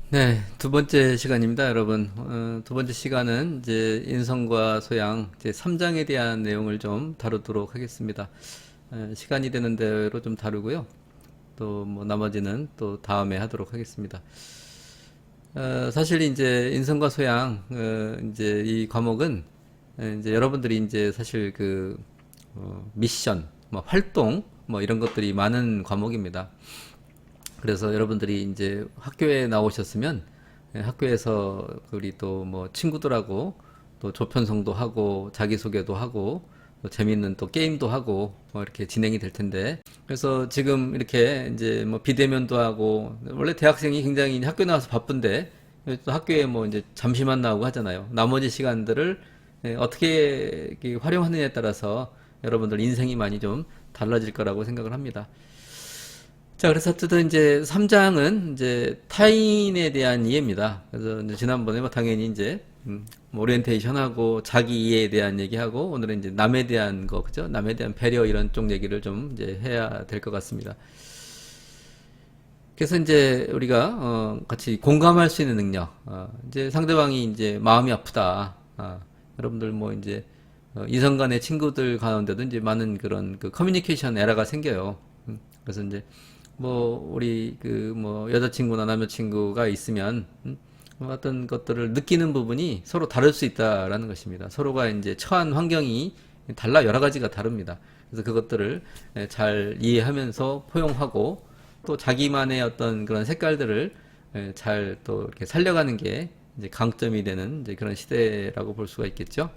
네, 두 번째 시간입니다, 여러분. 두 번째 시간은 이제 인성과 소양, 이제 3장에 대한 내용을 좀 다루도록 하겠습니다. 시간이 되는 대로 좀 다루고요. 또 뭐 나머지는 또 다음에 하도록 하겠습니다. 사실 이제 인성과 소양, 이제 이 과목은 이제 여러분들이 이제 사실 그 미션, 뭐 활동, 뭐 이런 것들이 많은 과목입니다. 그래서 여러분들이 이제 학교에 나오셨으면 학교에서 우리 또 뭐 친구들하고 또 조편성도 하고 자기소개도 하고 또 재밌는 또 게임도 하고 뭐 이렇게 진행이 될 텐데, 그래서 지금 이렇게 이제 뭐 비대면도 하고, 원래 대학생이 굉장히 학교 나와서 바쁜데 또 학교에 뭐 이제 잠시만 나오고 하잖아요. 나머지 시간들을 어떻게 이렇게 활용하느냐에 따라서 여러분들 인생이 많이 좀 달라질 거라고 생각을 합니다. 자, 그래서 어쨌든 이제 3장은 이제 타인에 대한 이해입니다. 그래서 이제 지난번에 뭐 당연히 이제 뭐 오리엔테이션하고 자기 이해에 대한 얘기하고, 오늘은 이제 남에 대한 거, 그죠? 남에 대한 배려 이런 쪽 얘기를 좀 이제 해야 될 것 같습니다. 그래서 이제 우리가 같이 공감할 수 있는 능력, 이제 상대방이 이제 마음이 아프다. 여러분들 뭐 이제 이성 간의 친구들 가운데도 이제 많은 그런 그 커뮤니케이션 에러가 생겨요. 그래서 이제 뭐 우리 그 뭐 여자친구나 남자친구가 있으면 어떤 것들을 느끼는 부분이 서로 다를 수 있다라는 것입니다. 서로가 이제 처한 환경이 달라, 여러 가지가 다릅니다. 그래서 그것들을 잘 이해하면서 포용하고, 또 자기만의 어떤 그런 색깔들을 잘 또 이렇게 살려가는 게 이제 강점이 되는 이제 그런 시대라고 볼 수가 있겠죠.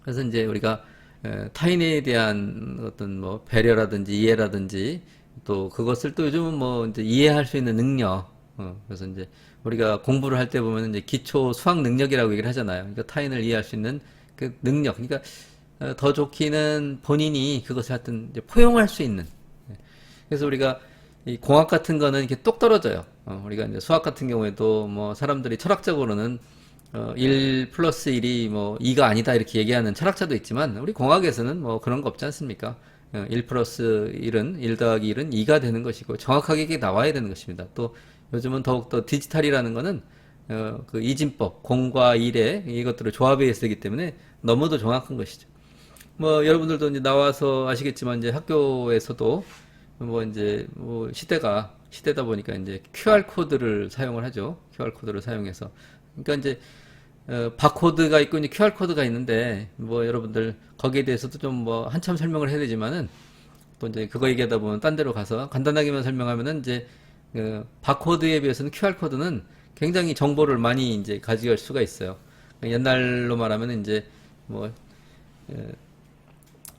그래서 이제 우리가 타인에 대한 어떤 뭐 배려라든지 이해라든지, 또 그것을 또 요즘은 뭐 이제 이해할 수 있는 능력, 그래서 이제 우리가 공부를 할 때 보면 이제 기초 수학 능력이라고 얘기를 하잖아요. 그러니까 타인을 이해할 수 있는 그 능력. 그러니까 더 좋기는 본인이 그것을 하여튼 이제 포용할 수 있는. 그래서 우리가 이 공학 같은 거는 이렇게 똑 떨어져요. 우리가 이제 수학 같은 경우에도 뭐 사람들이 철학적으로는 1 플러스 1이 뭐 2가 아니다 이렇게 얘기하는 철학자도 있지만, 우리 공학에서는 뭐 그런 거 없지 않습니까? 1 플러스 1은 1 더하기 1은 2가 되는 것이고, 정확하게 이게 나와야 되는 것입니다. 또 요즘은 더욱더 디지털이라는 거는 그 이진법, 공과 일의 이것들을 조합해 쓰기 때문에 너무도 정확한 것이죠. 뭐 여러분들도 이제 나와서 아시겠지만, 이제 학교에서도 뭐 이제 뭐 시대다 보니까 이제 QR 코드를 사용을 하죠. QR 코드를 사용해서, 그러니까 이제 바코드가 있고 이제 QR 코드가 있는데, 뭐 여러분들 거기에 대해서도 좀 뭐 한참 설명을 해야 되지만은, 또 이제 그거 얘기하다 보면 딴 데로 가서 간단하게만 설명하면은 이제 바코드에 비해서는 QR 코드는 굉장히 정보를 많이 이제 가져갈 수가 있어요. 옛날로 말하면 이제 뭐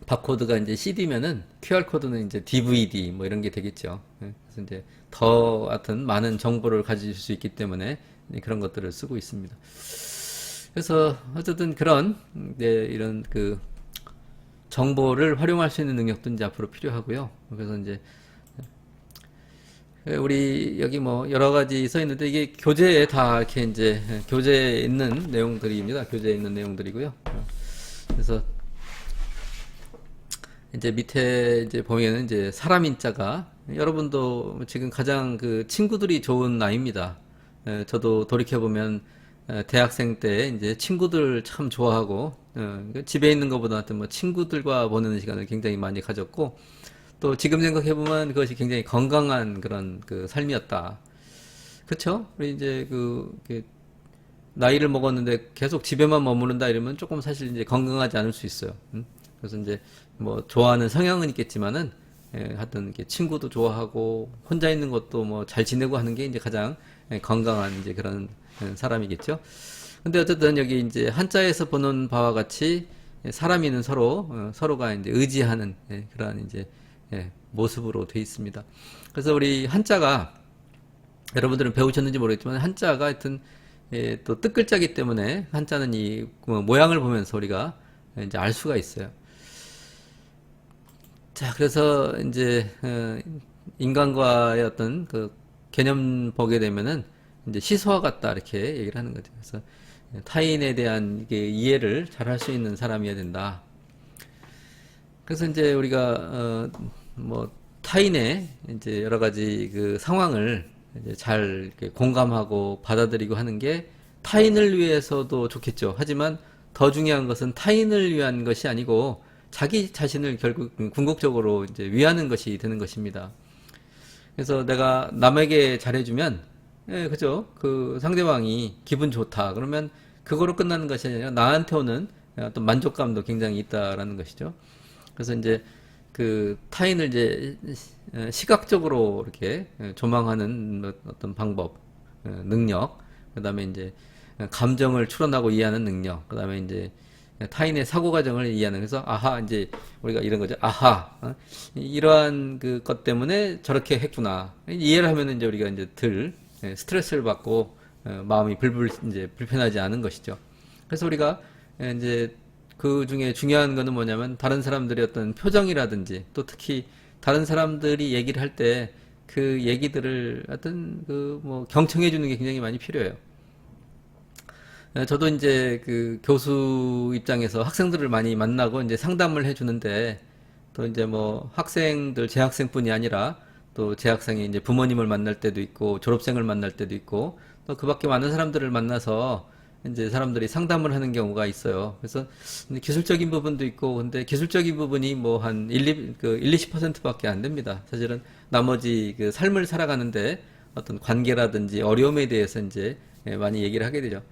바코드가 이제 CD면은 QR 코드는 이제 DVD 뭐 이런 게 되겠죠. 그래서 이제 더 하여튼 많은 정보를 가질 수 있기 때문에 그런 것들을 쓰고 있습니다. 그래서 어쨌든 그런 이런 그 정보를 활용할 수 있는 능력도 이제 앞으로 필요하고요. 그래서 이제 우리 여기 뭐 여러 가지 써 있는데, 이게 교재에 다 이렇게 이제 교재에 있는 내용들입니다. 교재에 있는 내용들이고요. 그래서 이제 밑에 이제 보면은 이제 사람인자가, 여러분도 지금 가장 그 친구들이 좋은 나이입니다. 저도 돌이켜 보면 대학생 때 이제 친구들 참 좋아하고, 그러니까 집에 있는 것보다 하여튼 뭐 친구들과 보내는 시간을 굉장히 많이 가졌고, 또 지금 생각해 보면 그것이 굉장히 건강한 그런 그 삶이었다. 그렇죠? 우리 이제 나이를 먹었는데 계속 집에만 머무른다 이러면 조금 사실 이제 건강하지 않을 수 있어요. 그래서 이제 뭐 좋아하는 성향은 있겠지만은, 하여튼 이렇게 친구도 좋아하고 혼자 있는 것도 뭐 잘 지내고 하는 게 이제 가장 건강한 이제 그런 사람이겠죠. 근데 어쨌든 여기 이제 한자에서 보는 바와 같이 사람이는 서로가 이제 의지하는 그러한 이제 모습으로 돼 있습니다. 그래서 우리 한자가, 여러분들은 배우셨는지 모르겠지만 한자가 하여튼 또 뜻글자이기 때문에 한자는 이 모양을 보면서 우리가 이제 알 수가 있어요. 자, 그래서 이제 인간과의 어떤 그 개념 보게 되면은 이제 시소와 같다 이렇게 얘기를 하는 거죠. 그래서 타인에 대한 이게 이해를 잘 할 수 있는 사람이어야 된다. 그래서 이제 우리가 뭐 타인의 이제 여러 가지 그 상황을 이제 잘 이렇게 공감하고 받아들이고 하는 게 타인을 위해서도 좋겠죠. 하지만 더 중요한 것은 타인을 위한 것이 아니고 자기 자신을 결국 궁극적으로 이제 위하는 것이 되는 것입니다. 그래서 내가 남에게 잘해주면, 예, 그죠? 그 상대방이 기분 좋다. 그러면 그거로 끝나는 것이 아니라 나한테 오는 어떤 만족감도 굉장히 있다라는 것이죠. 그래서 이제 그 타인을 이제 시각적으로 이렇게 조망하는 어떤 방법, 능력, 그 다음에 이제 감정을 추론하고 이해하는 능력, 그 다음에 이제 타인의 사고 과정을 이해하는, 그래서 아하, 이제 우리가 이런 거죠. 아하, 이러한 그 것 때문에 저렇게 했구나. 이해를 하면은 이제 우리가 이제 덜 스트레스를 받고 마음이 이제 불편하지 않은 것이죠. 그래서 우리가 이제 그 중에 중요한 거는 뭐냐면 다른 사람들의 어떤 표정이라든지 또 특히 다른 사람들이 얘기를 할 때 그 얘기들을 어떤 그 뭐 경청해 주는 게 굉장히 많이 필요해요. 저도 이제 그 교수 입장에서 학생들을 많이 만나고 이제 상담을 해 주는데 또 이제 뭐 학생들 재학생뿐이 아니라 또 재학생이 이제 부모님을 만날 때도 있고 졸업생을 만날 때도 있고 또 그 밖에 많은 사람들을 만나서 이제 사람들이 상담을 하는 경우가 있어요. 그래서 기술적인 부분도 있고 근데 기술적인 부분이 뭐 한 20%밖에 안 됩니다. 사실은 나머지 그 삶을 살아가는데 어떤 관계라든지 어려움에 대해서 이제 많이 얘기를 하게 되죠.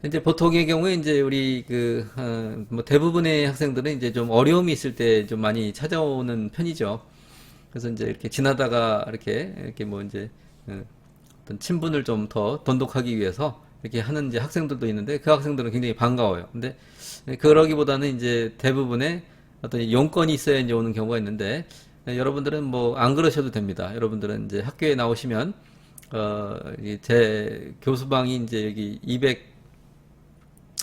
이제 보통의 경우에 이제 우리 뭐 대부분의 학생들은 이제 좀 어려움이 있을 때 좀 많이 찾아오는 편이죠. 그래서 이제 이렇게 지나다가 이렇게 뭐 이제 어떤 친분을 좀 더 돈독하기 위해서 이렇게 하는 이제 학생들도 있는데 그 학생들은 굉장히 반가워요. 근데 그러기보다는 이제 대부분의 어떤 용건이 있어야 이제 오는 경우가 있는데 여러분들은 뭐 안 그러셔도 됩니다. 여러분들은 이제 학교에 나오시면 제 교수방이 이제 여기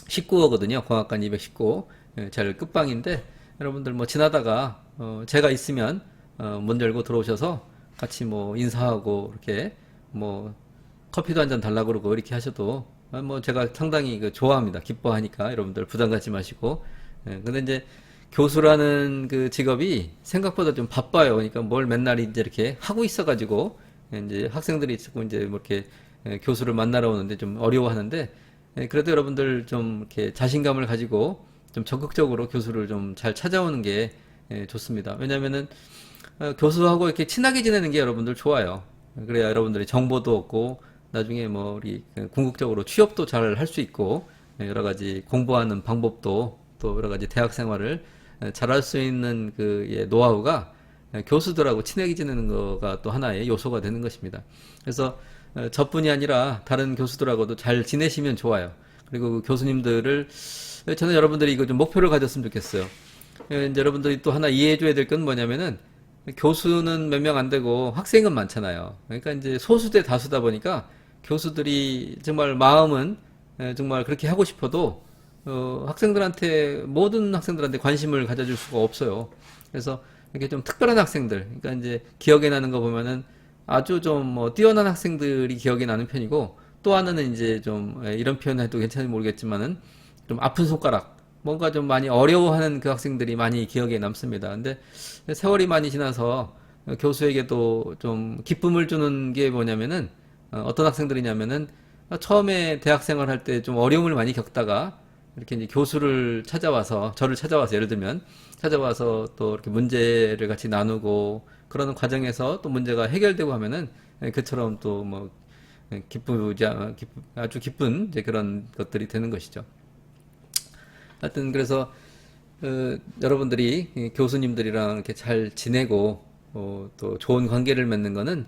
219호거든요. 공학관 219호. 제일 끝방인데 여러분들 뭐 지나다가 제가 있으면 문 열고 들어오셔서 같이 뭐 인사하고 이렇게 뭐 커피도 한 잔 달라고 그러고 이렇게 하셔도 뭐 제가 상당히 좋아합니다. 기뻐하니까 여러분들 부담 갖지 마시고. 근데 이제 교수라는 그 직업이 생각보다 좀 바빠요. 그러니까 뭘 맨날 이제 이렇게 하고 있어가지고 이제 학생들이 자꾸 이제 뭐 이렇게 교수를 만나러 오는데 좀 어려워하는데 그래도 여러분들 좀 이렇게 자신감을 가지고 좀 적극적으로 교수를 좀 잘 찾아오는 게 좋습니다. 왜냐면은 교수하고 이렇게 친하게 지내는 게 여러분들 좋아요. 그래야 여러분들이 정보도 얻고 나중에 뭐 우리 궁극적으로 취업도 잘 할 수 있고 여러 가지 공부하는 방법도 또 여러 가지 대학 생활을 잘 할 수 있는 그 노하우가 교수들하고 친하게 지내는 거가 또 하나의 요소가 되는 것입니다. 그래서 저뿐이 아니라 다른 교수들하고도 잘 지내시면 좋아요. 그리고 그 교수님들을 저는 여러분들이 이거 좀 목표를 가졌으면 좋겠어요. 이제 여러분들이 또 하나 이해해줘야 될 건 뭐냐면은 교수는 몇 명 안 되고 학생은 많잖아요. 그러니까 이제 소수대 다수다 보니까 교수들이 정말 마음은 정말 그렇게 하고 싶어도 학생들한테 모든 학생들한테 관심을 가져줄 수가 없어요. 그래서 이렇게 좀 특별한 학생들, 그러니까 이제 기억에 나는 거 보면은 아주 좀 뭐 뛰어난 학생들이 기억에 나는 편이고 또 하나는 이제 좀 이런 표현 해도 괜찮을지 모르겠지만은 좀 아픈 손가락, 뭔가 좀 많이 어려워하는 그 학생들이 많이 기억에 남습니다. 근데 세월이 많이 지나서 교수에게도 좀 기쁨을 주는 게 뭐냐면은 어떤 학생들이냐면은 처음에 대학생활 할 때 좀 어려움을 많이 겪다가 이렇게 이제 교수를 찾아와서 저를 찾아와서 예를 들면 찾아와서 또 이렇게 문제를 같이 나누고 그러는 과정에서 또 문제가 해결되고 하면은 그처럼 또 뭐 아주 기쁜 이제 그런 것들이 되는 것이죠. 하여튼 그래서 여러분들이 교수님들이랑 이렇게 잘 지내고 또 좋은 관계를 맺는 거는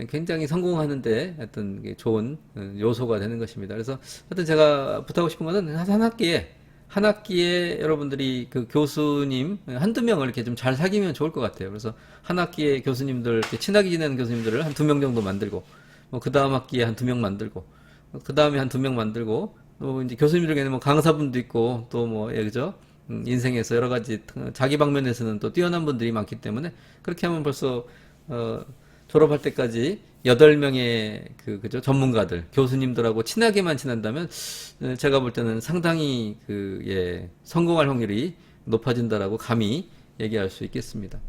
굉장히 성공하는데 어떤 좋은 요소가 되는 것입니다. 그래서 하여튼 제가 부탁하고 싶은 거는 한 학기에 여러분들이 그 교수님 한두 명을 이렇게 좀 잘 사귀면 좋을 것 같아요. 그래서 한 학기에 교수님들 이렇게 친하게 지내는 교수님들을 한 두 명 정도 만들고 뭐 그 다음 학기에 한 두 명 만들고 그 다음에 한 두 명 만들고 또 이제 교수님들 중에는 뭐 강사분도 있고 또 뭐 예, 그죠? 인생에서 여러 가지 자기 방면에서는 또 뛰어난 분들이 많기 때문에 그렇게 하면 벌써 졸업할 때까지 8명의 그죠? 전문가들, 교수님들하고 친하게만 지낸다면 제가 볼 때는 상당히 예, 성공할 확률이 높아진다라고 감히 얘기할 수 있겠습니다.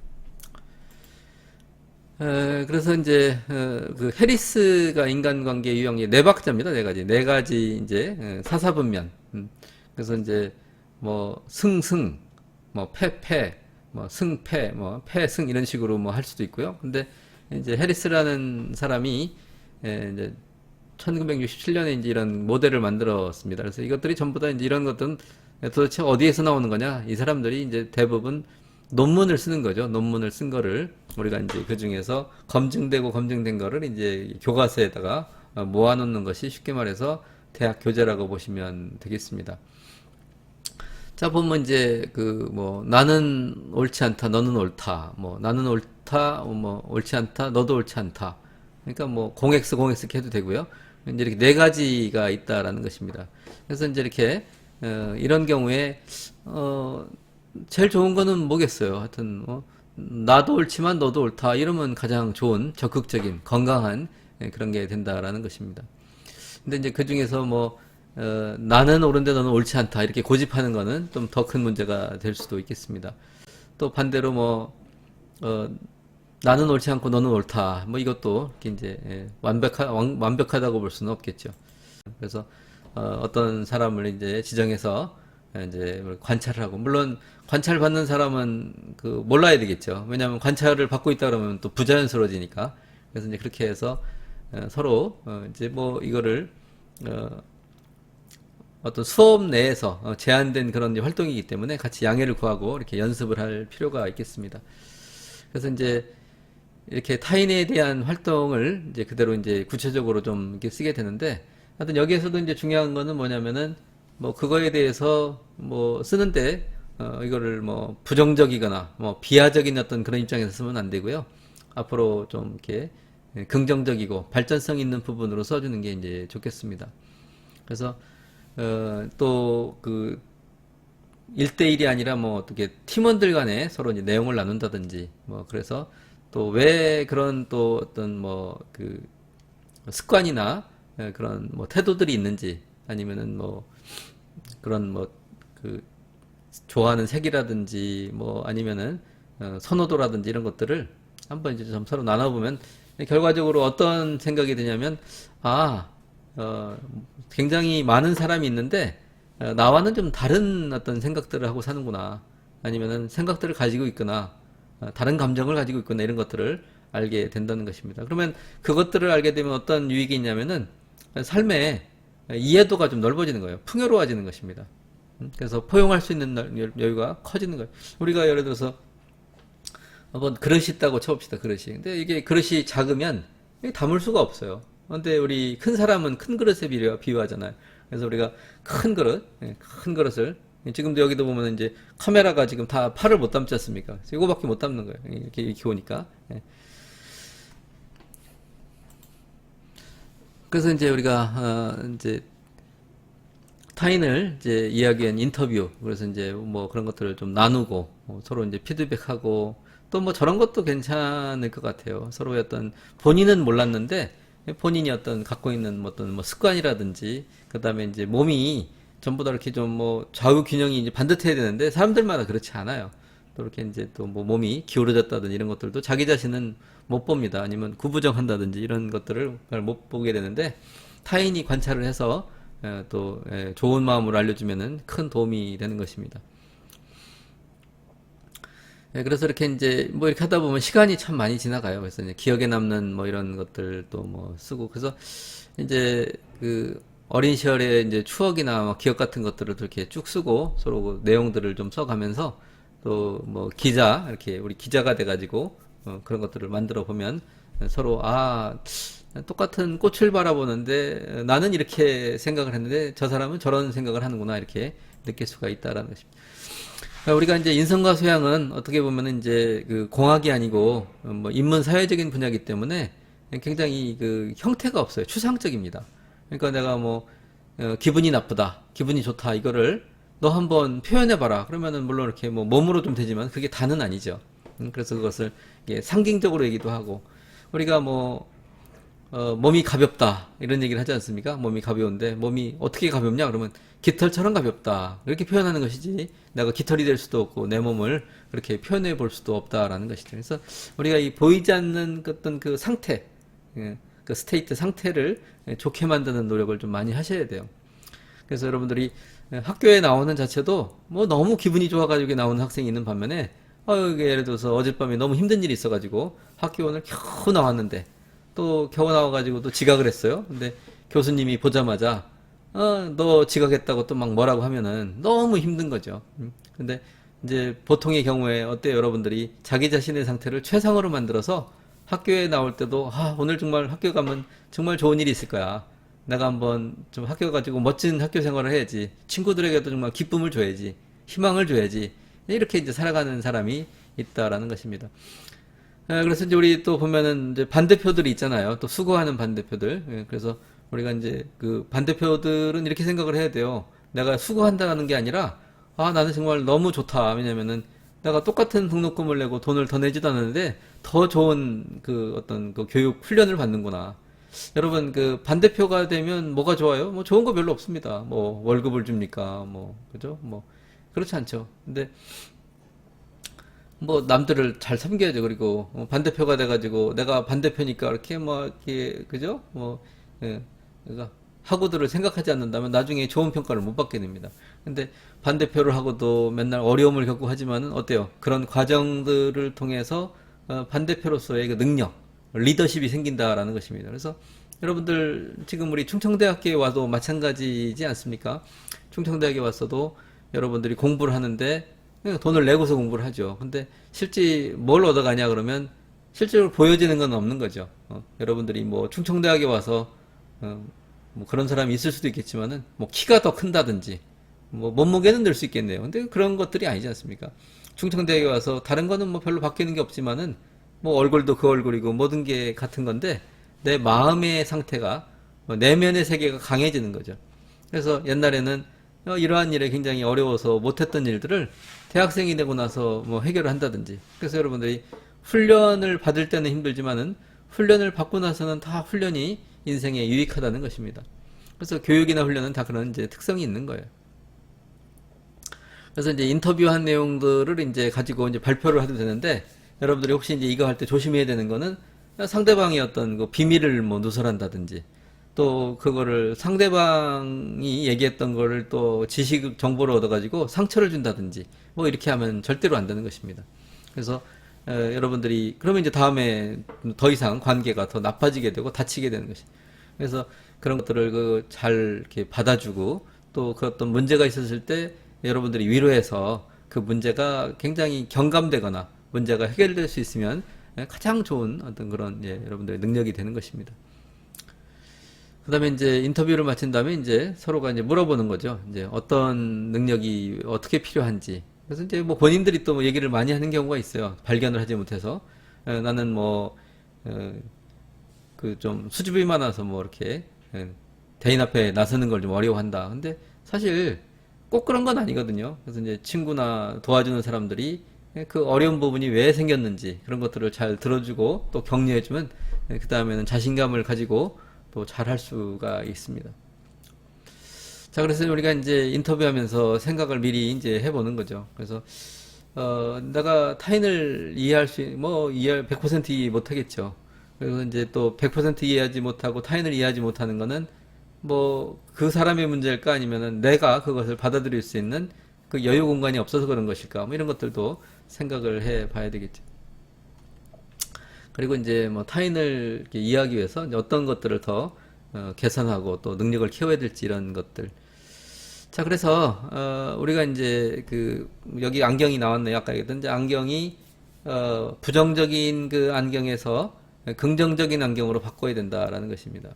그래서 이제 그 해리스가 인간관계 유형이 네 박자입니다. 네 가지. 네 가지 이제 사사분면. 그래서 이제 뭐 승승, 뭐 패패, 뭐 승패, 뭐 패승 이런 식으로 뭐 할 수도 있고요. 근데 이제 해리스라는 사람이 이제 1967년에 이제 이런 모델을 만들었습니다. 그래서 이것들이 전부 다 이제 이런 것들은 도대체 어디에서 나오는 거냐? 이 사람들이 이제 대부분 논문을 쓰는 거죠. 논문을 쓴 거를 우리가 이제 그 중에서 검증되고 검증된 거를 이제 교과서에다가 모아놓는 것이 쉽게 말해서 대학 교재라고 보시면 되겠습니다. 자, 보면 이제 그 뭐 나는 옳지 않다, 너는 옳다, 뭐 나는 옳다, 뭐 옳지 않다, 너도 옳지 않다. 그러니까 뭐 공X 이렇게 해도 되고요. 이제 이렇게 네 가지가 있다라는 것입니다. 그래서 이제 이렇게 이런 경우에 제일 좋은 거는 뭐겠어요. 하여튼 나도 옳지만 너도 옳다 이러면 가장 좋은 적극적인 건강한 그런 게 된다라는 것입니다. 근데 이제 그 중에서 뭐 나는 옳은데 너는 옳지 않다 이렇게 고집하는 거는 좀 더 큰 문제가 될 수도 있겠습니다. 또 반대로 뭐 나는 옳지 않고 너는 옳다 뭐 이것도 이렇게 이제 완벽하다고 볼 수는 없겠죠. 그래서 어떤 사람을 이제 지정해서 이제 관찰을 하고 물론 관찰 받는 사람은 그 몰라야 되겠죠. 왜냐하면 관찰을 받고 있다 그러면 또 부자연스러워지니까. 그래서 이제 그렇게 해서 서로 이제 뭐 이거를 어떤 수업 내에서 제한된 그런 이제 활동이기 때문에 같이 양해를 구하고 이렇게 연습을 할 필요가 있겠습니다. 그래서 이제 이렇게 타인에 대한 활동을 이제 그대로 이제 구체적으로 좀 이렇게 쓰게 되는데, 하여튼 여기에서도 이제 중요한 거는 뭐냐면은 뭐 그거에 대해서 뭐 쓰는데 이거를 뭐 부정적이거나 뭐 비하적인 어떤 그런 입장에서 쓰면 안 되고요. 앞으로 좀 이렇게 긍정적이고 발전성 있는 부분으로 써주는 게 이제 좋겠습니다. 그래서 또 그 1대1이 아니라 뭐 어떻게 팀원들 간에 서로 이제 내용을 나눈다든지 뭐 그래서 또 왜 그런 또 어떤 뭐 그 습관이나 그런 뭐 태도들이 있는지 아니면은 뭐 그런 뭐 그 좋아하는 색이라든지 뭐 아니면은 선호도라든지 이런 것들을 한번 이제 좀 서로 나눠보면 결과적으로 어떤 생각이 드냐면 아 굉장히 많은 사람이 있는데 나와는 좀 다른 어떤 생각들을 하고 사는구나 아니면은 생각들을 가지고 있거나 다른 감정을 가지고 있거나 이런 것들을 알게 된다는 것입니다. 그러면 그것들을 알게 되면 어떤 유익이 있냐면은 삶의 이해도가 좀 넓어지는 거예요. 풍요로워지는 것입니다. 그래서 포용할 수 있는 여유가 커지는 거예요. 우리가 예를 들어서 한번 그릇이 있다고 쳐봅시다. 그릇이. 근데 이게 그릇이 작으면 담을 수가 없어요. 근데 우리 큰 사람은 큰 그릇에 비유하잖아요. 그래서 우리가 큰 그릇, 큰 그릇을 지금도 여기도 보면 이제 카메라가 지금 다 팔을 못 담지 않습니까? 이거밖에 못 담는 거예요. 이렇게 오니까. 그래서 이제 우리가 이제 타인을 이제 이야기한 인터뷰, 그래서 이제 뭐 그런 것들을 좀 나누고 서로 이제 피드백하고 또 뭐 저런 것도 괜찮을 것 같아요. 서로의 어떤 본인은 몰랐는데 본인이 어떤 갖고 있는 뭐 어떤 뭐 습관이라든지 그다음에 이제 몸이 전부 다 이렇게 좀 뭐 좌우 균형이 이제 반듯해야 되는데 사람들마다 그렇지 않아요. 또 이렇게 이제 또 뭐 몸이 기울어졌다든지 이런 것들도 자기 자신은 못 봅니다. 아니면 구부정한다든지 이런 것들을 잘 못 보게 되는데 타인이 관찰을 해서 또 좋은 마음으로 알려주면은 큰 도움이 되는 것입니다. 그래서 이렇게 이제 뭐 이렇게 하다 보면 시간이 참 많이 지나가요. 그래서 이제 기억에 남는 뭐 이런 것들도 뭐 쓰고 그래서 이제 그 어린 시절의 이제 추억이나 뭐 기억 같은 것들을 이렇게 쭉 쓰고 서로 그 내용들을 좀 써가면서 또 뭐 기자 이렇게 우리 기자가 돼가지고 그런 것들을 만들어 보면 서로 똑같은 꽃을 바라보는데 나는 이렇게 생각을 했는데 저 사람은 저런 생각을 하는구나 이렇게 느낄 수가 있다라는 것입니다. 우리가 이제 인성과 소양은 어떻게 보면은 이제 그 공학이 아니고 뭐 인문 사회적인 분야이기 때문에 굉장히 그 형태가 없어요. 추상적입니다. 그러니까 내가 뭐 기분이 나쁘다, 기분이 좋다 이거를 너 한번 표현해 봐라. 그러면은 물론 이렇게 뭐 몸으로 좀 되지만 그게 다는 아니죠. 그래서 그것을 이게 상징적으로 얘기도 하고 우리가 뭐 몸이 가볍다 이런 얘기를 하지 않습니까? 몸이 가벼운데 몸이 어떻게 가볍냐 그러면 깃털처럼 가볍다 이렇게 표현하는 것이지 내가 깃털이 될 수도 없고 내 몸을 그렇게 표현해 볼 수도 없다라는 것이죠. 그래서 우리가 이 보이지 않는 어떤 그 상태, 그 스테이트 상태를 좋게 만드는 노력을 좀 많이 하셔야 돼요. 그래서 여러분들이 학교에 나오는 자체도 뭐 너무 기분이 좋아가지고 나오는 학생이 있는 반면에 예를 들어서 어젯밤에 너무 힘든 일이 있어가지고 학교 오늘 겨우 나왔는데 또 겨우 나와가지고 또 지각을 했어요. 근데 교수님이 보자마자 너 지각했다고 또 막 뭐라고 하면은 너무 힘든 거죠. 근데 이제 보통의 경우에 어때요? 여러분들이 자기 자신의 상태를 최상으로 만들어서 학교에 나올 때도 오늘 정말 학교 가면 정말 좋은 일이 있을 거야. 내가 한번 좀 학교 가지고 멋진 학교 생활을 해야지. 친구들에게도 정말 기쁨을 줘야지. 희망을 줘야지. 이렇게 이제 살아가는 사람이 있다라는 것입니다. 그래서 이제 우리 또 보면은 이제 반대표들이 있잖아요. 또 수고하는 반대표들. 그래서 우리가 이제 그 반대표들은 이렇게 생각을 해야 돼요. 내가 수고한다는 게 아니라, 나는 정말 너무 좋다. 왜냐면은 내가 똑같은 등록금을 내고 돈을 더 내지도 않았는데 더 좋은 그 어떤 그 교육 훈련을 받는구나. 여러분 그 반대표가 되면 뭐가 좋아요? 뭐 좋은 거 별로 없습니다. 뭐 월급을 줍니까? 뭐 그죠? 뭐 그렇지 않죠. 근데 뭐 남들을 잘 섬겨야죠. 그리고 반대표가 돼가지고 내가 반대표니까 이렇게 뭐 이렇게 그죠? 뭐 그러니까 학우들을 생각하지 않는다면 나중에 좋은 평가를 못 받게 됩니다. 근데 반대표를 하고도 맨날 어려움을 겪고 하지만은 어때요? 그런 과정들을 통해서 반대표로서의 그 능력, 리더십이 생긴다라는 것입니다. 그래서 여러분들 지금 우리 충청대학교에 와도 마찬가지지 않습니까? 충청대학에 왔어도 여러분들이 공부를 하는데 그냥 돈을 내고서 공부를 하죠. 근데 실제 뭘 얻어가냐 그러면 실제로 보여지는 건 없는 거죠. 여러분들이 뭐 충청대학에 와서 뭐 그런 사람이 있을 수도 있겠지만은 뭐 키가 더 큰다든지 뭐 몸무게는 늘 수 있겠네요. 근데 그런 것들이 아니지 않습니까? 충청대학에 와서 다른 거는 뭐 별로 바뀌는 게 없지만은 뭐 얼굴도 그 얼굴이고 모든 게 같은 건데 내 마음의 상태가 내면의 세계가 강해지는 거죠. 그래서 옛날에는 이러한 일에 굉장히 어려워서 못했던 일들을 대학생이 되고 나서 뭐 해결을 한다든지. 그래서 여러분들이 훈련을 받을 때는 힘들지만은 훈련을 받고 나서는 다 훈련이 인생에 유익하다는 것입니다. 그래서 교육이나 훈련은 다 그런 이제 특성이 있는 거예요. 그래서 이제 인터뷰한 내용들을 이제 가지고 이제 발표를 하도 되는데 여러분들이 혹시 이제 이거 할 때 조심해야 되는 거는 상대방의 어떤 그 비밀을 뭐 누설한다든지 또 그거를 상대방이 얘기했던 거를 또 지식 정보를 얻어가지고 상처를 준다든지 뭐 이렇게 하면 절대로 안 되는 것입니다. 그래서 여러분들이 그러면 이제 다음에 더 이상 관계가 더 나빠지게 되고 다치게 되는 것이. 그래서 그런 것들을 그 잘 이렇게 받아주고 또 그 어떤 문제가 있었을 때 여러분들이 위로해서 그 문제가 굉장히 경감되거나 문제가 해결될 수 있으면 가장 좋은 어떤 그런 여러분들의 능력이 되는 것입니다. 그다음에 이제 인터뷰를 마친 다음에 이제 서로가 이제 물어보는 거죠. 이제 어떤 능력이 어떻게 필요한지. 그래서 이제 뭐 본인들이 또 뭐 얘기를 많이 하는 경우가 있어요. 발견을 하지 못해서 나는 뭐 그 좀 수줍음이 많아서 뭐 이렇게 대인 앞에 나서는 걸 좀 어려워한다. 근데 사실 꼭 그런 건 아니거든요. 그래서 이제 친구나 도와주는 사람들이 그 어려운 부분이 왜 생겼는지 그런 것들을 잘 들어주고 또 격려해주면 그 다음에는 자신감을 가지고 또 잘 할 수가 있습니다. 자, 그래서 우리가 이제 인터뷰하면서 생각을 미리 이제 해보는 거죠. 그래서 내가 타인을 이해할 뭐 이해 100% 이해 못하겠죠. 그래서 이제 또 100% 이해하지 못하고 타인을 이해하지 못하는 거는 뭐 그 사람의 문제일까 아니면은 내가 그것을 받아들일 수 있는 그 여유 공간이 없어서 그런 것일까 뭐 이런 것들도 생각을 해 봐야 되겠죠. 그리고 이제 뭐 타인을 이렇게 이해하기 위해서 이제 어떤 것들을 더 개선하고 또 능력을 키워야 될지 이런 것들. 자, 그래서 우리가 이제 그 여기 안경이 나왔네요. 아까 얘기했던 이제 안경이 부정적인 그 안경에서 긍정적인 안경으로 바꿔야 된다라는 것입니다.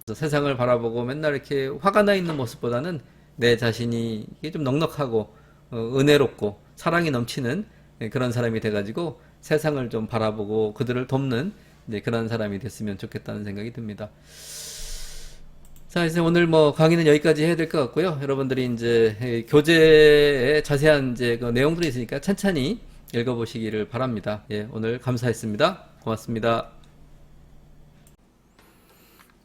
그래서 세상을 바라보고 맨날 이렇게 화가 나 있는 모습보다는 내 자신이 이게 좀 넉넉하고 은혜롭고 사랑이 넘치는 그런 사람이 돼가지고 세상을 좀 바라보고 그들을 돕는 그런 사람이 됐으면 좋겠다는 생각이 듭니다. 자, 이제 오늘 뭐 강의는 여기까지 해야 될 것 같고요. 여러분들이 이제 교재에 자세한 이제 그 내용들이 있으니까 찬찬히 읽어보시기를 바랍니다. 예, 오늘 감사했습니다. 고맙습니다.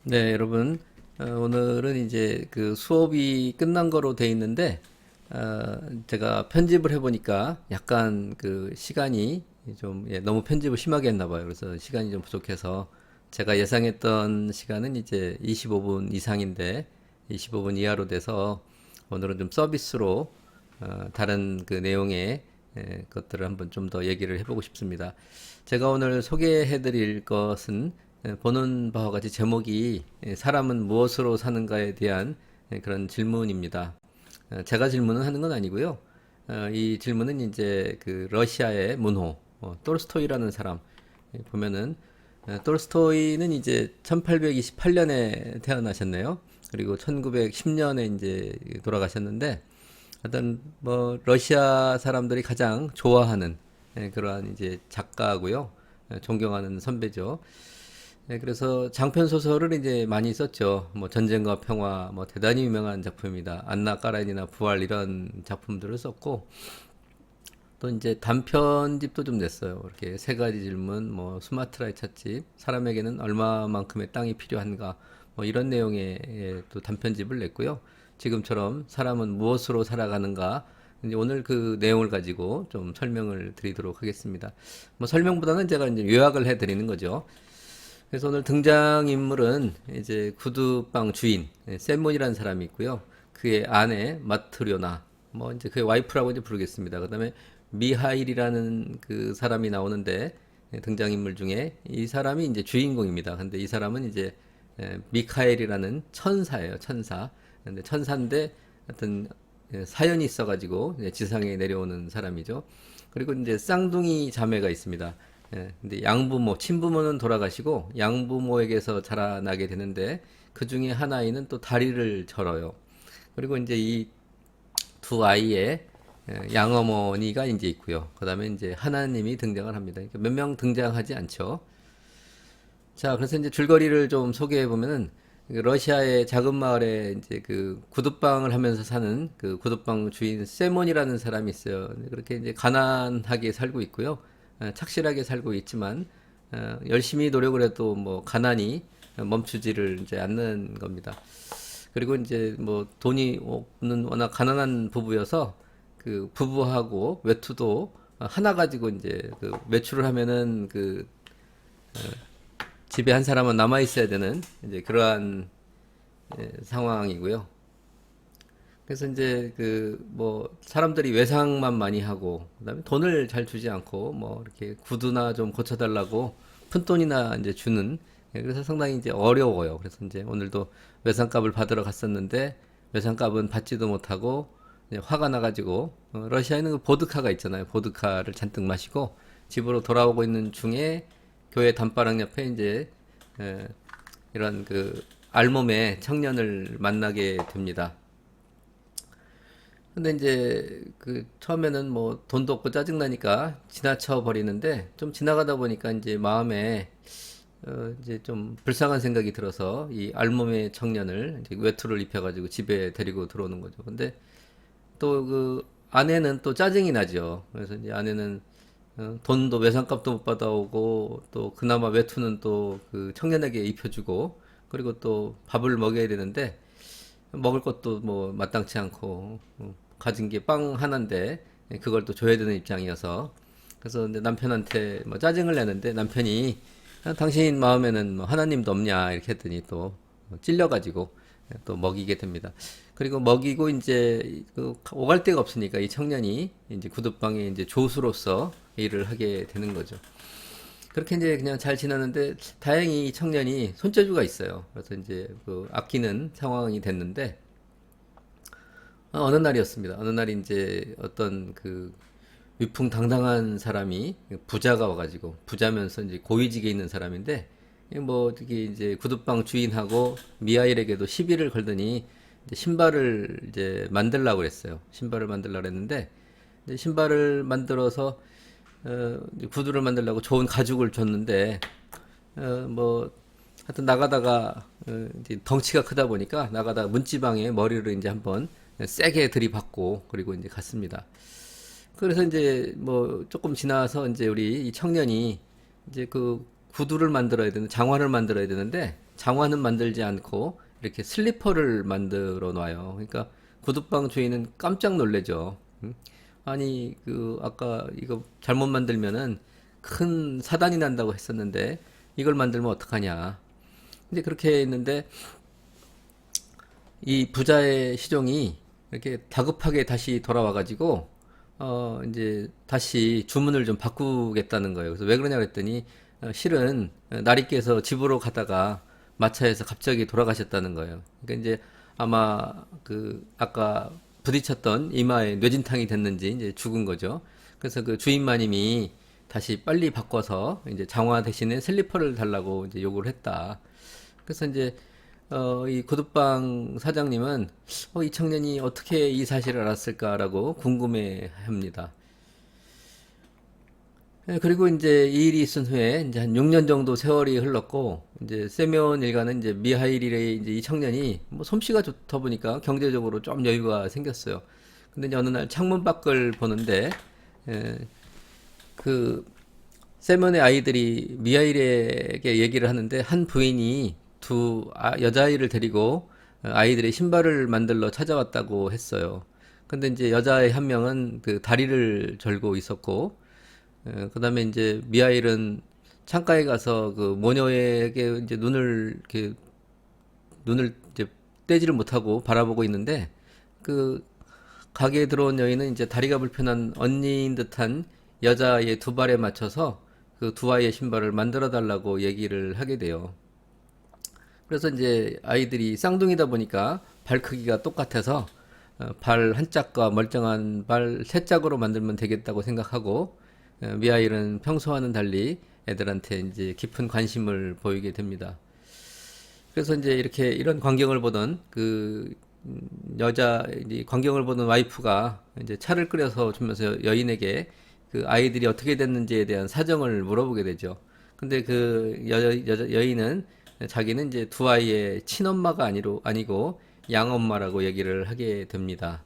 네, 여러분, 오늘은 이제 그 수업이 끝난 거로 돼 있는데, 제가 편집을 해보니까 약간 그 시간이 좀, 너무 편집을 심하게 했나 봐요. 그래서 시간이 좀 부족해서 제가 예상했던 시간은 이제 25분 이상인데, 25분 이하로 돼서 오늘은 좀 서비스로 다른 그 내용의 것들을 한번 좀 더 얘기를 해보고 싶습니다. 제가 오늘 소개해 드릴 것은 보는 바와 같이 제목이 사람은 무엇으로 사는가에 대한 그런 질문입니다. 제가 질문을 하는 건 아니고요. 이 질문은 이제 그 러시아의 문호 톨스토이라는 사람 보면은 톨스토이는 이제 1828년에 태어나셨네요. 그리고 1910년에 이제 돌아가셨는데 어떤 뭐 러시아 사람들이 가장 좋아하는 그러한 이제 작가고요. 존경하는 선배죠. 그래서 장편 소설을 이제 많이 썼죠. 뭐 전쟁과 평화, 뭐 대단히 유명한 작품입니다. 안나 까라니나 부활 이런 작품들을 썼고 또 이제 단편집도 좀 냈어요. 이렇게 세 가지 질문, 뭐 수마트라의 찻집, 사람에게는 얼마만큼의 땅이 필요한가, 뭐 이런 내용의 또 단편집을 냈고요. 지금처럼 사람은 무엇으로 살아가는가, 이제 오늘 그 내용을 가지고 좀 설명을 드리도록 하겠습니다. 뭐 설명보다는 제가 이제 요약을 해 드리는 거죠. 그래서 오늘 등장인물은 이제 구두방 주인 세몬이라는 사람이 있고요. 그의 아내 마트료나, 뭐 이제 그의 와이프라고 이제 부르겠습니다. 그다음에 미하일이라는 그 사람이 나오는데 등장인물 중에 이 사람이 이제 주인공입니다. 근데 이 사람은 이제 미카엘이라는 천사예요. 천사. 근데 천사인데 하여튼 사연이 있어가지고 지상에 내려오는 사람이죠. 그리고 이제 쌍둥이 자매가 있습니다. 근데 양부모, 친부모는 돌아가시고 양부모에게서 자라나게 되는데 그 중에 한 아이는 또 다리를 절어요. 그리고 이제 이 두 아이의 양어머니가 이제 있고요. 그다음에 이제 하나님이 등장을 합니다. 몇 명 등장하지 않죠. 자, 그래서 이제 줄거리를 좀 소개해 보면은 러시아의 작은 마을에 이제 그 구두방을 하면서 사는 그 구두방 주인 세몬이라는 사람이 있어요. 그렇게 이제 가난하게 살고 있고요. 착실하게 살고 있지만 열심히 노력을 해도 뭐 가난이 멈추지를 이제 않는 겁니다. 그리고 이제 뭐 돈이 없는 워낙 가난한 부부여서 그 부부하고 외투도 하나 가지고 이제 그 외출을 하면은 그 집에 한 사람은 남아 있어야 되는 이제 그러한 상황이고요. 그래서 이제 그 뭐 사람들이 외상만 많이 하고 그다음에 돈을 잘 주지 않고 뭐 이렇게 구두나 좀 고쳐달라고 푼돈이나 이제 주는 그래서 상당히 이제 어려워요. 그래서 이제 오늘도 외상값을 받으러 갔었는데 외상값은 받지도 못하고 이제 화가 나가지고 러시아에는 그 보드카가 있잖아요. 보드카를 잔뜩 마시고 집으로 돌아오고 있는 중에 교회 담벼락 옆에 이제 에, 이런 그 알몸의 청년을 만나게 됩니다. 근데 이제 그 처음에는 뭐 돈도 없고 짜증나니까 지나쳐 버리는데 좀 지나가다 보니까 이제 마음에 이제 좀 불쌍한 생각이 들어서 이 알몸의 청년을 이제 외투를 입혀가지고 집에 데리고 들어오는 거죠. 근데 또 그 아내는 또 짜증이 나죠. 그래서 이제 아내는 돈도 외상값도 못 받아오고 또 그나마 외투는 또 그 청년에게 입혀주고 그리고 또 밥을 먹여야 되는데 먹을 것도 뭐 마땅치 않고 가진 게 빵 하나인데 그걸 또 줘야 되는 입장이어서 그래서 이제 남편한테 뭐 짜증을 내는데 남편이 당신 마음에는 뭐 하나님도 없냐 이렇게 했더니 또 찔려가지고 또 먹이게 됩니다. 그리고 먹이고 이제 그 오갈 데가 없으니까 이 청년이 이제 구두방에 이제 조수로서 일을 하게 되는 거죠. 그렇게 이제 그냥 잘 지나는데 다행히 이 청년이 손재주가 있어요. 그래서 이제 그 아끼는 상황이 됐는데 어느 날이었습니다. 어느 날 이제 어떤 그 위풍당당한 사람이 부자가 와가지고 부자면서 이제 고위직에 있는 사람인데 뭐 어떻게 이제 구두방 주인하고 미하일에게도 시비를 걸더니 이제 신발을 이제 만들라고 그랬어요. 신발을 만들라고 했는데 이제 신발을 만들어서 이제 구두를 만들려고 좋은 가죽을 줬는데 뭐 하여튼 나가다가 이제 덩치가 크다 보니까 나가다가 문지방에 머리를 이제 한번 세게 들이받고 그리고 이제 갔습니다. 그래서 이제 뭐 조금 지나서 이제 우리 이 청년이 이제 그 구두를 만들어야 되는 장화를 만들어야 되는데 장화는 만들지 않고 이렇게 슬리퍼를 만들어 놔요. 그러니까 구두방 주인은 깜짝 놀래죠. 아니 그 아까 이거 잘못 만들면은 큰 사단이 난다고 했었는데 이걸 만들면 어떡하냐. 이제 그렇게 했는데 이 부자의 시종이 이렇게 다급하게 다시 돌아와가지고 이제 다시 주문을 좀 바꾸겠다는 거예요. 그래서 왜 그러냐 그랬더니 실은 나리께서 집으로 가다가 마차에서 갑자기 돌아가셨다는 거예요. 그러니까 이제 아마 그 아까 부딪혔던 이마에 뇌진탕이 됐는지 이제 죽은 거죠. 그래서 그 주인마님이 다시 빨리 바꿔서 이제 장화 대신에 슬리퍼를 달라고 이제 요구를 했다. 그래서 이제 이 구두방 사장님은 이 청년이 어떻게 이 사실을 알았을까라고 궁금해합니다. 그리고 이제 이 일이 있은 후에 이제 한 6년 정도 세월이 흘렀고 이제 세면 일가는 이제 미하일의 이제 이 청년이 뭐 솜씨가 좋다 보니까 경제적으로 좀 여유가 생겼어요. 근데 이제 어느 날 창문 밖을 보는데 에, 그 세면의 아이들이 미하일에게 얘기를 하는데 한 부인이 두 여자아이를 데리고 아이들의 신발을 만들러 찾아왔다고 했어요. 근데 이제 여자의 한 명은 그 다리를 절고 있었고, 그다음에 이제 미하일은 창가에 가서 그 모녀에게 이제 눈을 이제 떼지를 못하고 바라보고 있는데 그 가게에 들어온 여인은 이제 다리가 불편한 언니인 듯한 여자의 두 발에 맞춰서 그 두 아이의 신발을 만들어 달라고 얘기를 하게 돼요. 그래서 이제 아이들이 쌍둥이다 보니까 발 크기가 똑같아서 발 한 짝과 멀쩡한 발 세 짝으로 만들면 되겠다고 생각하고 미아일은 평소와는 달리 애들한테 이제 깊은 관심을 보이게 됩니다. 그래서 이제 이렇게 이런 광경을 보던 그 여자 이제 광경을 보는 와이프가 이제 차를 끓여서 주면서 여인에게 그 아이들이 어떻게 됐는지에 대한 사정을 물어보게 되죠. 근데 그 여인은 자기는 이제 두 아이의 친엄마가 아니고 양엄마라고 얘기를 하게 됩니다.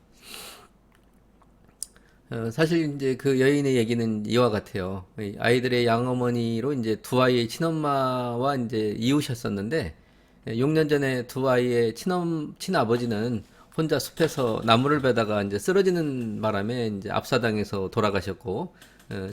사실 이제 그 여인의 얘기는 이와 같아요. 이 아이들의 양어머니로 이제 두 아이의 친엄마와 이제 이웃이었었는데 6년 전에 두 아이의 친아버지는 혼자 숲에서 나무를 베다가 이제 쓰러지는 바람에 이제 압사당해서 돌아가셨고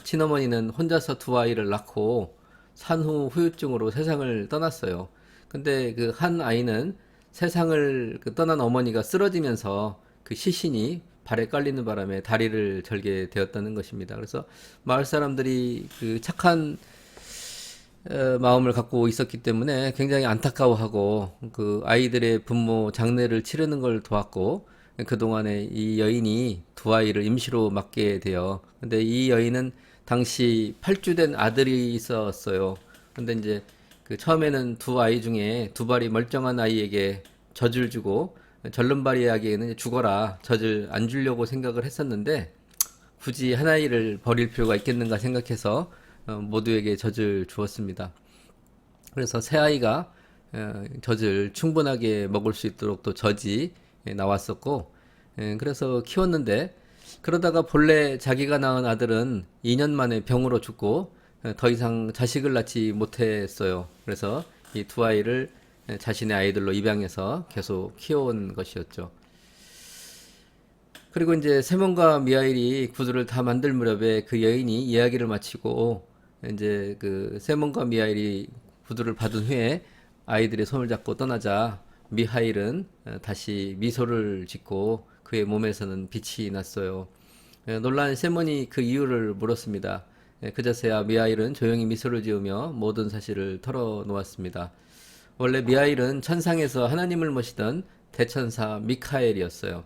친어머니는 혼자서 두 아이를 낳고 산후 후유증으로 세상을 떠났어요. 근데 그 한 아이는 세상을 그 떠난 어머니가 쓰러지면서 그 시신이 발에 깔리는 바람에 다리를 절게 되었다는 것입니다. 그래서 마을 사람들이 그 착한 마음을 갖고 있었기 때문에 굉장히 안타까워하고 그 아이들의 분모 장례를 치르는 걸 도왔고 그동안에 이 여인이 두 아이를 임시로 맡게 돼요. 근데 이 여인은 당시 8주 된 아들이 있었어요. 근데 이제 그 처음에는 두 아이 중에 두 발이 멀쩡한 아이에게 젖을 주고 절름발이 아기에는 죽어라 젖을 안 주려고 생각을 했었는데 굳이 한 아이를 버릴 필요가 있겠는가 생각해서 모두에게 젖을 주었습니다. 그래서 새 아이가 젖을 충분하게 먹을 수 있도록 또 젖이 나왔었고 그래서 키웠는데 그러다가 본래 자기가 낳은 아들은 2년 만에 병으로 죽고 더 이상 자식을 낳지 못했어요. 그래서 이 두 아이를 자신의 아이들로 입양해서 계속 키워온 것이었죠. 그리고 이제 세몬과 미하일이 구두를 다 만들 무렵에 그 여인이 이야기를 마치고 이제 그 세몬과 미하일이 구두를 받은 후에 아이들의 손을 잡고 떠나자 미하일은 다시 미소를 짓고 그의 몸에서는 빛이 났어요. 놀란 세몬이 그 이유를 물었습니다. 그제서야 미하일은 조용히 미소를 지으며 모든 사실을 털어놓았습니다. 원래 미하일은 천상에서 하나님을 모시던 대천사 미카엘이었어요.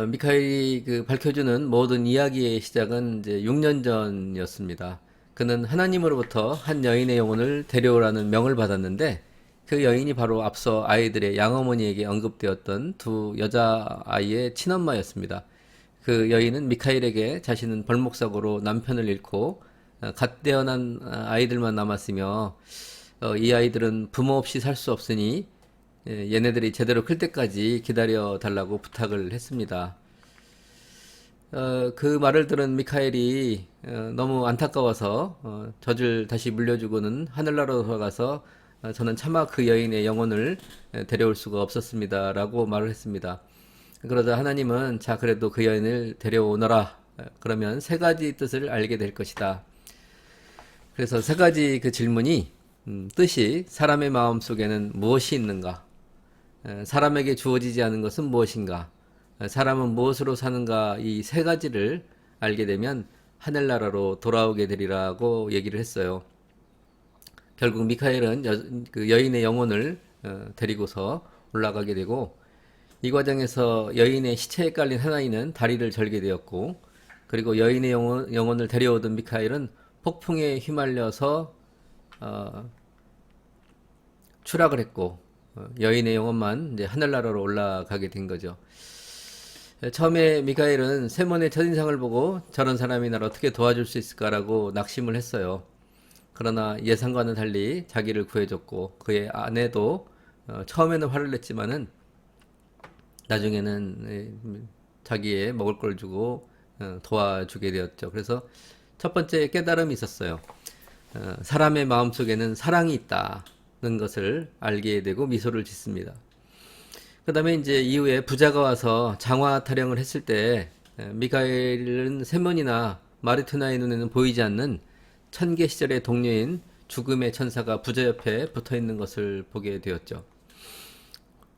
미카엘이 그 밝혀주는 모든 이야기의 시작은 이제 6년 전이었습니다. 그는 하나님으로부터 한 여인의 영혼을 데려오라는 명을 받았는데 그 여인이 바로 앞서 아이들의 양어머니에게 언급되었던 두 여자아이의 친엄마였습니다. 그 여인은 미카엘에게 자신은 벌목사고로 남편을 잃고 갓 태어난 아이들만 남았으며 이 아이들은 부모 없이 살 수 없으니 얘네들이 제대로 클 때까지 기다려 달라고 부탁을 했습니다. 그 말을 들은 미카엘이 너무 안타까워서 젖을 다시 물려주고는 하늘나라로 돌아가서 저는 차마 그 여인의 영혼을 데려올 수가 없었습니다라고 말을 했습니다. 그러자 하나님은 자 그래도 그 여인을 데려오너라. 그러면 세 가지 뜻을 알게 될 것이다. 그래서 세 가지 그 질문이 뜻이 사람의 마음 속에는 무엇이 있는가? 사람에게 주어지지 않은 것은 무엇인가? 사람은 무엇으로 사는가? 이 세 가지를 알게 되면 하늘나라로 돌아오게 되리라고 얘기를 했어요. 결국 미카엘은 그 여인의 영혼을 데리고서 올라가게 되고 이 과정에서 여인의 시체에 깔린 하나이는 다리를 절게 되었고 그리고 여인의 영혼을 데려오던 미카엘은 폭풍에 휘말려서 추락을 했고 여인의 영혼만 이제 하늘나라로 올라가게 된 거죠. 처음에 미카엘은 세몬의 첫인상을 보고 저런 사람이 날 어떻게 도와줄 수 있을까라고 낙심을 했어요. 그러나 예상과는 달리 자기를 구해줬고 그의 아내도 처음에는 화를 냈지만은 나중에는 자기의 먹을 걸 주고 도와주게 되었죠. 그래서 첫 번째 깨달음이 있었어요. 사람의 마음속에는 사랑이 있다는 것을 알게 되고 미소를 짓습니다. 그 다음에 이제 이후에 부자가 와서 장화 타령을 했을 때 미카엘은 세몬이나 마르투나의 눈에는 보이지 않는 천계 시절의 동료인 죽음의 천사가 부자 옆에 붙어 있는 것을 보게 되었죠.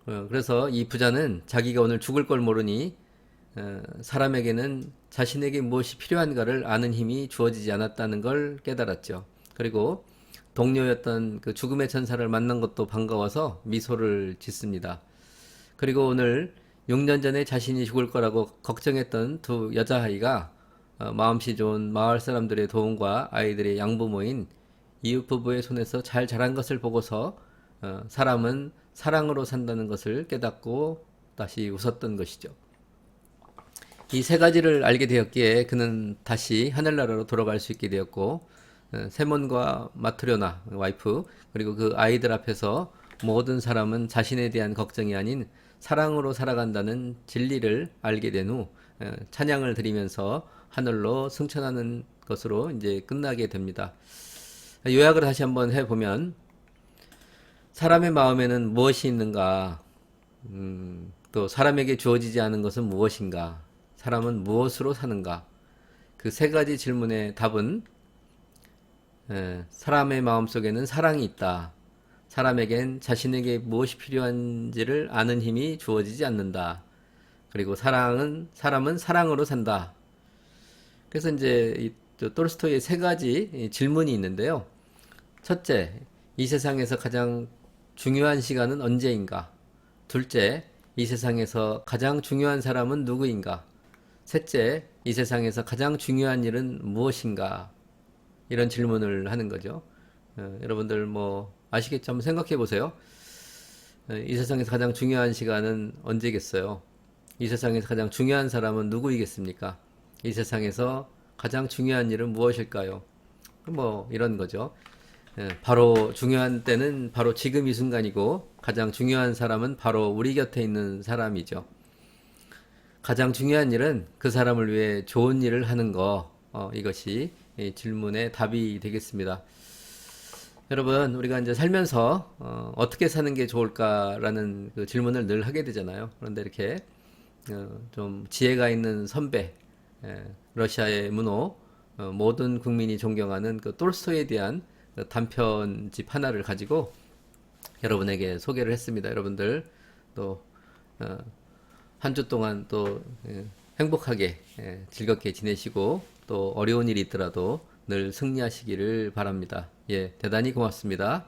그래서 이 부자는 자기가 오늘 죽을 걸 모르니 사람에게는 자신에게 무엇이 필요한가를 아는 힘이 주어지지 않았다는 걸 깨달았죠. 그리고 동료였던 그 죽음의 천사를 만난 것도 반가워서 미소를 짓습니다. 그리고 오늘 6년 전에 자신이 죽을 거라고 걱정했던 두 여자아이가 마음씨 좋은 마을 사람들의 도움과 아이들의 양부모인 이웃 부부의 손에서 잘 자란 것을 보고서 사람은 사랑으로 산다는 것을 깨닫고 다시 웃었던 것이죠. 이 세 가지를 알게 되었기에 그는 다시 하늘나라로 돌아갈 수 있게 되었고 세몬과 마트료나 와이프 그리고 그 아이들 앞에서 모든 사람은 자신에 대한 걱정이 아닌 사랑으로 살아간다는 진리를 알게 된 후 찬양을 드리면서 하늘로 승천하는 것으로 이제 끝나게 됩니다. 요약을 다시 한번 해보면 사람의 마음에는 무엇이 있는가? 또 사람에게 주어지지 않은 것은 무엇인가? 사람은 무엇으로 사는가? 그 세 가지 질문의 답은 사람의 마음속에는 사랑이 있다. 사람에겐 자신에게 무엇이 필요한지를 아는 힘이 주어지지 않는다. 그리고 사람은 사랑으로 산다. 그래서 이제 톨스토이의 세 가지 질문이 있는데요. 첫째, 이 세상에서 가장 중요한 시간은 언제인가? 둘째, 이 세상에서 가장 중요한 사람은 누구인가? 셋째, 이 세상에서 가장 중요한 일은 무엇인가? 이런 질문을 하는 거죠. 여러분들 뭐 아시겠죠? 한번 생각해 보세요. 이 세상에서 가장 중요한 시간은 언제겠어요? 이 세상에서 가장 중요한 사람은 누구이겠습니까? 이 세상에서 가장 중요한 일은 무엇일까요? 뭐 이런 거죠. 바로 중요한 때는 바로 지금 이 순간이고 가장 중요한 사람은 바로 우리 곁에 있는 사람이죠. 가장 중요한 일은 그 사람을 위해 좋은 일을 하는 거. 이것이 이 질문의 답이 되겠습니다. 여러분, 우리가 이제 살면서 어떻게 사는 게 좋을까라는 그 질문을 늘 하게 되잖아요. 그런데 이렇게 좀 지혜가 있는 선배, 러시아의 문호, 모든 국민이 존경하는 그 톨스토이에 대한 그 단편집 하나를 가지고 여러분에게 소개를 했습니다. 여러분들 또 한 주 동안 또 행복하게 즐겁게 지내시고 또 어려운 일이 있더라도 늘 승리하시기를 바랍니다. 예, 대단히 고맙습니다.